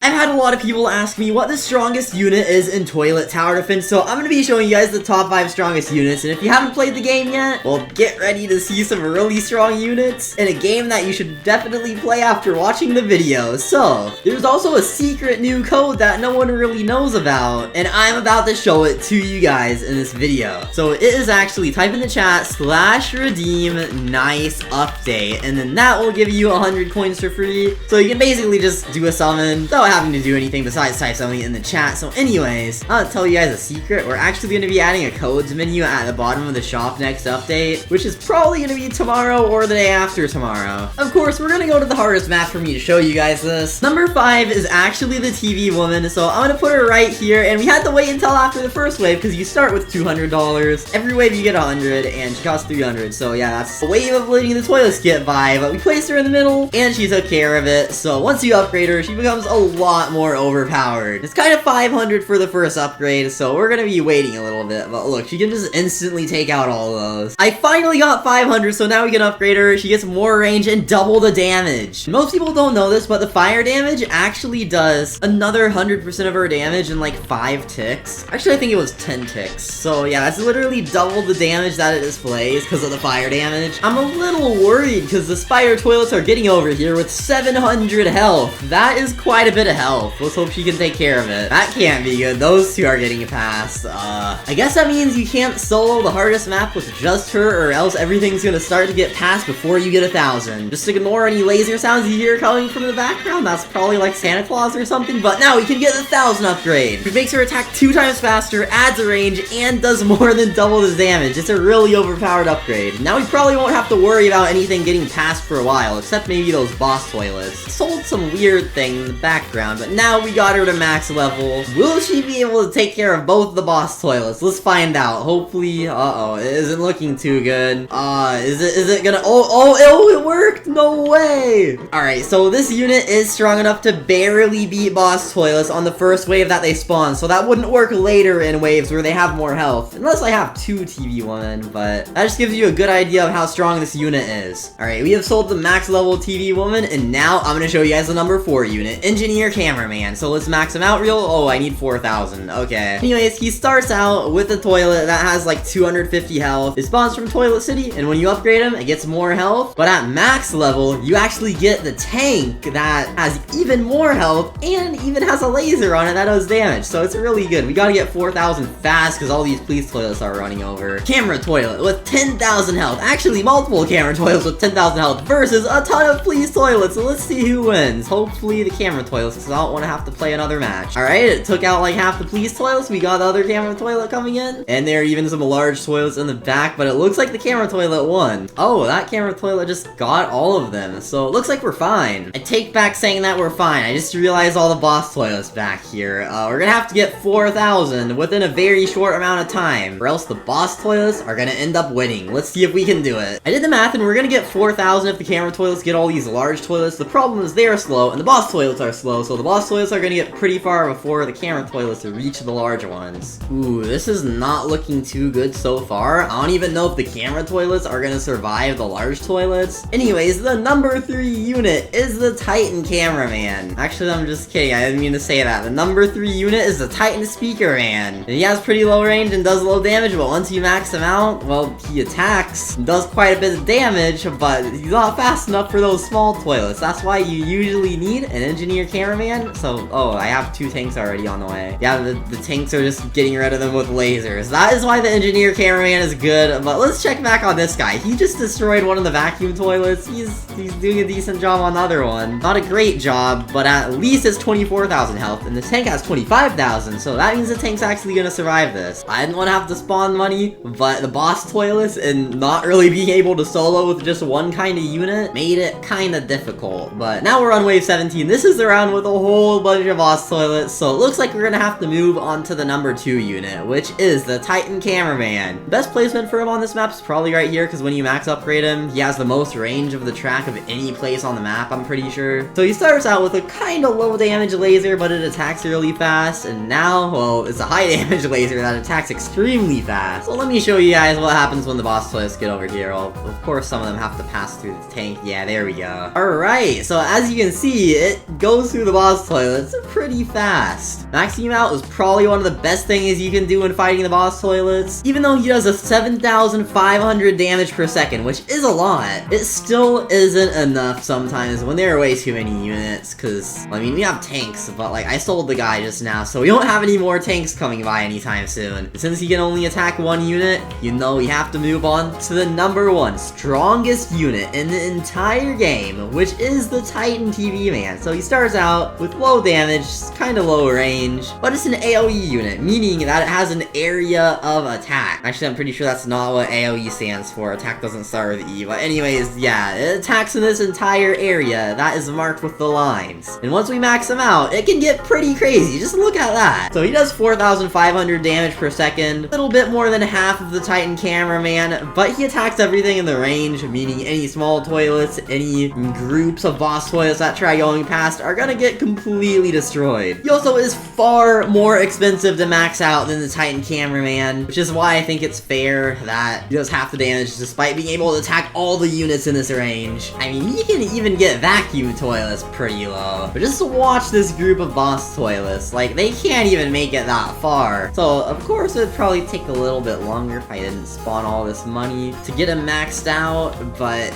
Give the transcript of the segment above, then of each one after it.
I've had a lot of people ask me what the strongest unit is in Toilet Tower Defense, so I'm gonna be showing you guys the top 5 strongest units, and if you haven't played the game yet, well, get ready to see some really strong units in a game that you should definitely play after watching the video. So, there's also a secret new code that no one really knows about, and I'm about to show it to you guys in this video. So, it is actually, type in the chat, /redeem nice update, and then that will give you 100 coins for free, so you can basically just do a summon, without having to do anything besides type something in the chat. So anyways, I'll tell you guys a secret. We're actually going to be adding a codes menu at the bottom of the shop next update, which is probably going to be tomorrow or the day after tomorrow. Of course, we're going to go to the hardest map for me to show you guys this. Number 5 is actually the TV woman, so I'm going to put her right here, and we had to wait until after the first wave because you start with $200. Every wave you get 100, and she costs 300, so yeah, that's a wave of letting the toilet skip by, but we placed her in the middle, and she took care of it. So once you upgrade her, she becomes a lot more overpowered. It's kind of 500 for the first upgrade, so we're gonna be waiting a little bit, but look, she can just instantly take out all of those. I finally got 500, so now we can upgrade her. She gets more range and double the damage. Most people don't know this, but the fire damage actually does another 100% of her damage in like 5 ticks. Actually, I think it was 10 ticks. So yeah, that's literally double the damage that it displays because of the fire damage. I'm a little worried because the spider toilets are getting over here with 700 health. That is quite a bit of health. Let's hope she can take care of it. That can't be good. Those two are getting past. I guess that means you can't solo the hardest map with just her, or else everything's gonna start to get past before you get 1,000. Just ignore any laser sounds you hear coming from the background. That's probably like Santa Claus or something, but now we can get the 1,000 upgrade. It makes her attack 2 times faster, adds a range, and does more than double the damage. It's a really overpowered upgrade. Now we probably won't have to worry about anything getting past for a while, except maybe those boss toilets. Sold some weird thing in the background, but now we got her to max level. Will she be able to take care of both the boss toilets? Let's find out. Hopefully, it isn't looking too good. Is it gonna, it worked? No way! Alright, so this unit is strong enough to barely beat boss toilets on the first wave that they spawn, so that wouldn't work later in waves where they have more health. Unless I have 2 TV women, but that just gives you a good idea of how strong this unit is. Alright, we have sold the max level TV woman, and now I'm gonna show you guys the number 4 unit, Engineer Cameraman. So let's max him out real. Oh, I need 4,000. Okay. Anyways, he starts out with a toilet that has like 250 health. It spawns from Toilet City, and when you upgrade him, it gets more health. But at max level, you actually get the tank that has even more health and even has a laser on it that does damage. So it's really good. We gotta get 4,000 fast because all these police toilets are running over. Camera toilet with 10,000 health. Actually, multiple camera toilets with 10,000 health versus a ton of police toilets. So let's see who wins. Hopefully the camera toilets, because I don't want to have to play another match. Alright, it took out like half the police toilets. We got the other camera toilet coming in. And there are even some large toilets in the back, but it looks like the camera toilet won. Oh, that camera toilet just got all of them. So it looks like we're fine. I take back saying that we're fine. I just realized all the boss toilets back here. We're gonna have to get 4,000 within a very short amount of time, or else the boss toilets are gonna end up winning. Let's see if we can do it. I did the math, and we're gonna get 4,000 if the camera toilets get all these large toilets. The problem is they're slow, and the boss toilets are slow, so the boss toilets are gonna get pretty far before the camera toilets to reach the large ones. Ooh, this is not looking too good so far. I don't even know if the camera toilets are gonna survive the large toilets. Anyways, the number 3 unit is the Titan Cameraman. Actually, I'm just kidding. I didn't mean to say that. The number 3 unit is the Titan Speaker Man. And he has pretty low range and does low damage, but once you max him out, well, he attacks and does quite a bit of damage, but he's not fast enough for those small toilets. That's why you usually need an Engineer Cameraman. So, oh, I have 2 tanks already on the way. Yeah, the tanks are just getting rid of them with lasers. That is why the Engineer Cameraman is good, but let's check back on this guy. He just destroyed one of the vacuum toilets. He's doing a decent job on the other one. Not a great job, but at least it's 24,000 health, and the tank has 25,000, so that means the tank's actually gonna survive this. I didn't want to have to spawn money, but the boss toilets and not really being able to solo with just one kind of unit made it kind of difficult. But now we're on wave 17. This is the round with a whole bunch of boss toilets, so it looks like we're gonna have to move on to the number 2 unit, which is the Titan Cameraman. The best placement for him on this map is probably right here, because when you max upgrade him, he has the most range of the track of any place on the map, I'm pretty sure. So he starts out with a kind of low damage laser, but it attacks really fast, and now, well, it's a high damage laser that attacks extremely fast. So let me show you guys what happens when the boss toilets get over here. Well, of course, some of them have to pass through the tank. Yeah, there we go. Alright, so as you can see, it goes through the boss toilets pretty fast. Maxing him out is probably one of the best things you can do when fighting the boss toilets. Even though he does a 7,500 damage per second, which is a lot, it still isn't enough sometimes when there are way too many units, because, I mean, we have tanks, but, like, I sold the guy just now, so we don't have any more tanks coming by anytime soon. Since he can only attack one unit, you know we have to move on to the number 1 strongest unit in the entire game, which is the Titan TV Man. So he starts out with low damage, kind of low range, but it's an AoE unit, meaning that it has an area of attack. Actually, I'm pretty sure that's not what AoE stands for. Attack doesn't start with E, but anyways, yeah, it attacks in this entire area that is marked with the lines. And once we max him out, it can get pretty crazy. Just look at that. So he does 4,500 damage per second, a little bit more than half of the Titan Cameraman, but he attacks everything in the range, meaning any small toilets, any groups of boss toilets that try going past are gonna get completely destroyed. He also is far more expensive to max out than the Titan Cameraman, which is why I think it's fair that he does half the damage despite being able to attack all the units in this range. I mean, he can even get vacuum toilets pretty low. But just watch this group of boss toilets. Like, they can't even make it that far. So, of course, it'd probably take a little bit longer if I didn't spawn all this money to get him maxed out. But,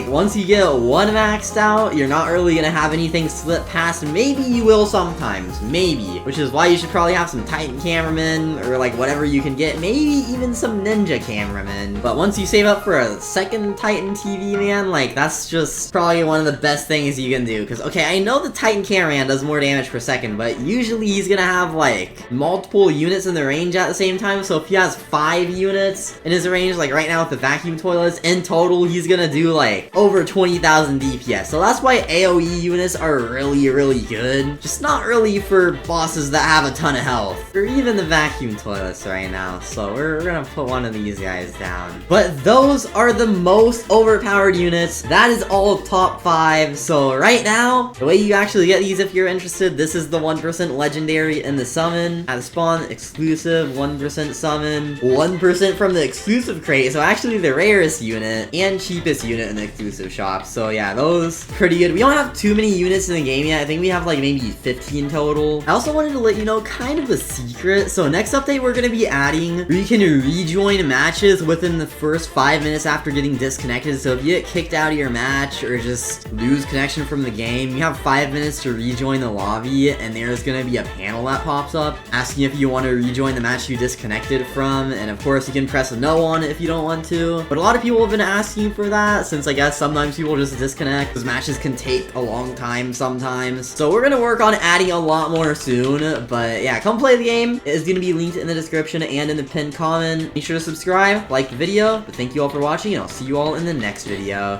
once you get one maxed out, you're not really gonna have anything slip past. Maybe you will sometimes. Maybe. Which is why you should probably have some Titan Cameramen, or, like, whatever you can get. Maybe even some Ninja Cameramen. But once you save up for a second Titan TV Man, like, that's just probably one of the best things you can do. Because, okay, I know the Titan Cameraman does more damage per second, but usually he's gonna have, like, multiple units in the range at the same time. So if he has 5 units in his range, like right now with the vacuum toilets, in total he's gonna do, like, over 20,000 DPS. So that's why AoE units are really, really good. Just not really for bosses that have a ton of health, or even the vacuum toilets right now. So we're gonna put one of these guys down. But those are the most overpowered units. That is all top 5. So right now, the way you actually get these if you're interested, this is the 1% legendary in the summon. At the spawn, exclusive 1% summon, 1% from the exclusive crate. So actually the rarest unit and cheapest unit in the exclusive shop. So yeah, those pretty good. We don't have too many units in the game yet. I think we have like maybe 15 total. I also wanted to let you know kind of a secret. So next update we're gonna be adding where you can rejoin matches within the first 5 minutes after getting disconnected. So if you get kicked out of your match or just lose connection from the game, you have 5 minutes to rejoin the lobby, and there's gonna be a panel that pops up asking if you want to rejoin the match you disconnected from, and of course you can press no on it if you don't want to. But a lot of people have been asking for that, since I guess sometimes people just disconnect. Those matches can take a long time sometimes. So we're gonna work on adding a lot more soon, but yeah, come play the game. It is gonna be linked in the description and in the pinned comment. Make sure to subscribe, like the video, but thank you all for watching, and I'll see you all in the next video.